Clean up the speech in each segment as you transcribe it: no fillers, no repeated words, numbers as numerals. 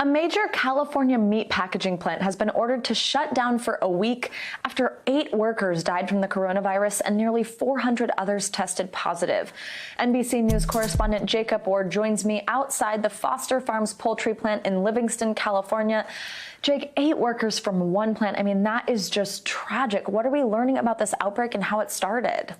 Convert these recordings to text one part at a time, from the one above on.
A major California meat packaging plant has been ordered to shut down for a week after 8 workers died from the coronavirus and nearly 400 others tested positive. NBC News correspondent Jacob Ward joins me outside the Foster Farms poultry plant in Livingston, California. Jake, 8 workers from one plant. I mean, that is just tragic. What are we learning about this outbreak and how it started?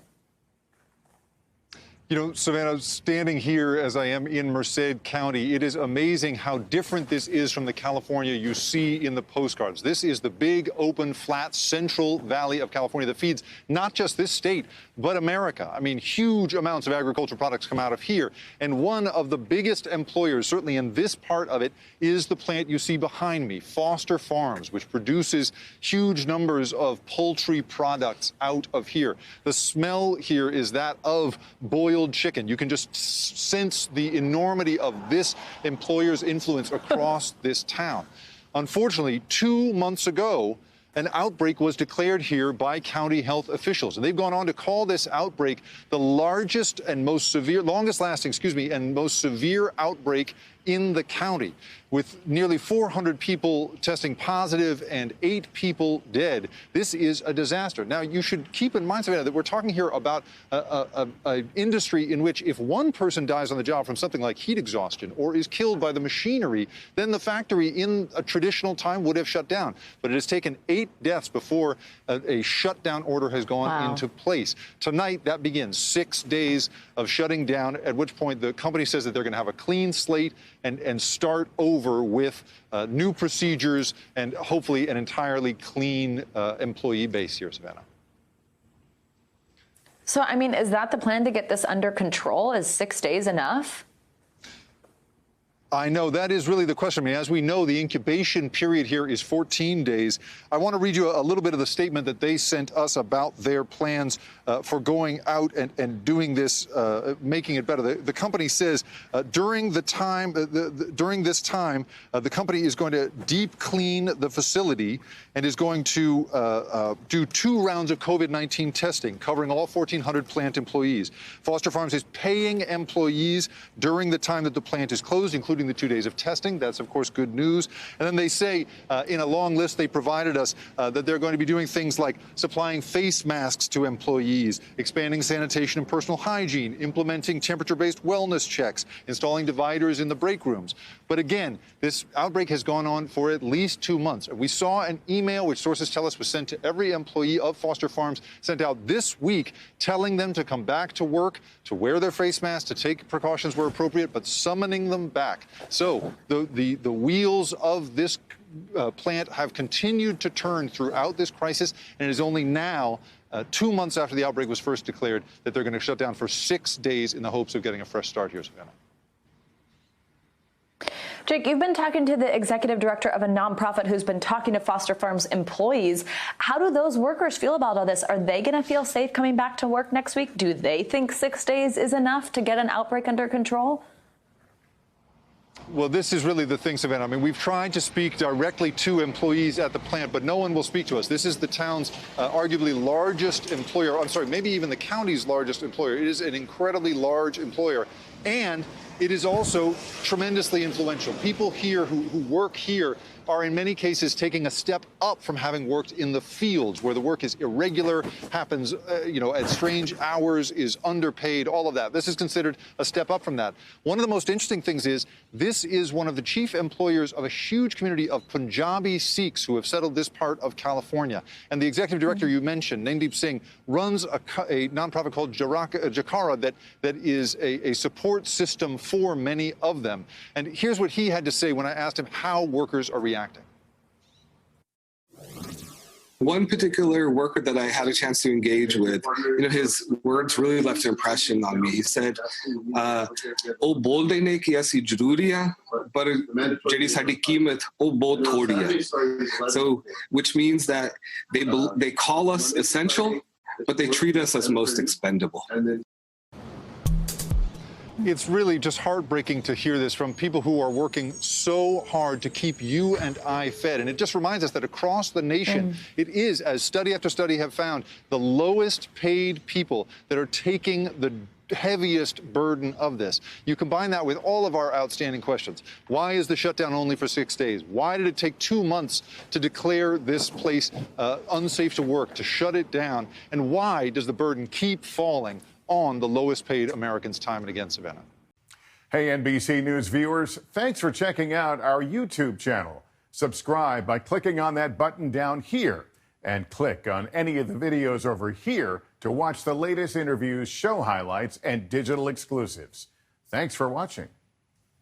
You know, Savannah, standing here as I am in Merced County, it is amazing how different this is from the California you see in the postcards. This is the big, open, flat Central Valley of California that feeds not just this state, but America. I mean, huge amounts of agricultural products come out of here. And one of the biggest employers, certainly in this part of it, is the plant you see behind me, Foster Farms, which produces huge numbers of poultry products out of here. The smell here is that of boiled chicken. You can just sense the enormity of this employer's influence across this town. Unfortunately, 2 months ago, an outbreak was declared here by county health officials, and they've gone on to call this outbreak the largest and most severe, longest lasting, and most severe outbreak in the county, with nearly 400 people testing positive and 8 people dead. This is a disaster. Now, you should keep in mind, Savannah, that we're talking here about an industry in which if one person dies on the job from something like heat exhaustion or is killed by the machinery, then the factory in a traditional time would have shut down. But it has taken 8 deaths before a shutdown order has gone into place. Tonight, that begins 6 days of shutting down, at which point the company says that they're going to have a clean slate and start over with new procedures and hopefully an entirely clean employee base here, Savannah. So, I mean, is that the plan to get this under control? Is 6 days enough? I know that is really the question. I mean, as we know, the incubation period here is 14 days. I want to read you a little bit of the statement that they sent us about their plans for going out and doing this, making it better. The company says during this time, the company is going to deep clean the facility and is going to do 2 rounds of COVID-19 testing, covering all 1,400 plant employees. Foster Farms is paying employees during the time that the plant is closed, including the 2 days of testing. That's, of course, good news. And then they say in a long list they provided us that they're going to be doing things like supplying face masks to employees, expanding sanitation and personal hygiene, implementing temperature-based wellness checks, installing dividers in the break rooms. But again, this outbreak has gone on for at least 2 months. We saw an email, which sources tell us was sent to every employee of Foster Farms, sent out this week, telling them to come back to work, to wear their face masks, to take precautions where appropriate, but summoning them back. So the wheels of this plant have continued to turn throughout this crisis, and it is only now, 2 months after the outbreak was first declared, that they're going to shut down for 6 days in the hopes of getting a fresh start here, Savannah. Jake, you've been talking to the executive director of a nonprofit who's been talking to Foster Farms employees. How do those workers feel about all this? Are they going to feel safe coming back to work next week? Do they think 6 days is enough to get an outbreak under control? Well, this is really the thing, Savannah. I mean, we've tried to speak directly to employees at the plant, but no one will speak to us. This is the town's arguably largest employer. I'm sorry, maybe even the county's largest employer. It is an incredibly large employer, and it is also tremendously influential. People here who work here are in many cases taking a step up from having worked in the fields where the work is irregular, happens, at strange hours, is underpaid, all of that. This is considered a step up from that. One of the most interesting things is this is one of the chief employers of a huge community of Punjabi Sikhs who have settled this part of California. And the executive director you mentioned, NAINDEEP Singh, runs a nonprofit called JAKARA that is a support system for many of them. And here's what he had to say when I asked him how workers are reacting. One particular worker that I had a chance to engage with, his words really left an impression on me. He said, "Oh, bolde ne ki aisi zaruri hai, par jehdi sadi qeemat oh bahut thodi hai." So, which means that they call us essential, but they treat us as most expendable. It's really just heartbreaking to hear this from people who are working so hard to keep you and I fed. And it just reminds us that across the nation, it is, as study after study have found, the lowest paid people that are taking the heaviest burden of this. You combine that with all of our outstanding questions. Why is the shutdown only for 6 days? Why did it take 2 months to declare this place unsafe to work, to shut it down? And why does the burden keep falling on the lowest paid Americans time and again, Savannah? Hey, NBC News viewers, thanks for checking out our YouTube channel. Subscribe by clicking on that button down here and click on any of the videos over here to watch the latest interviews, show highlights, and digital exclusives. Thanks for watching.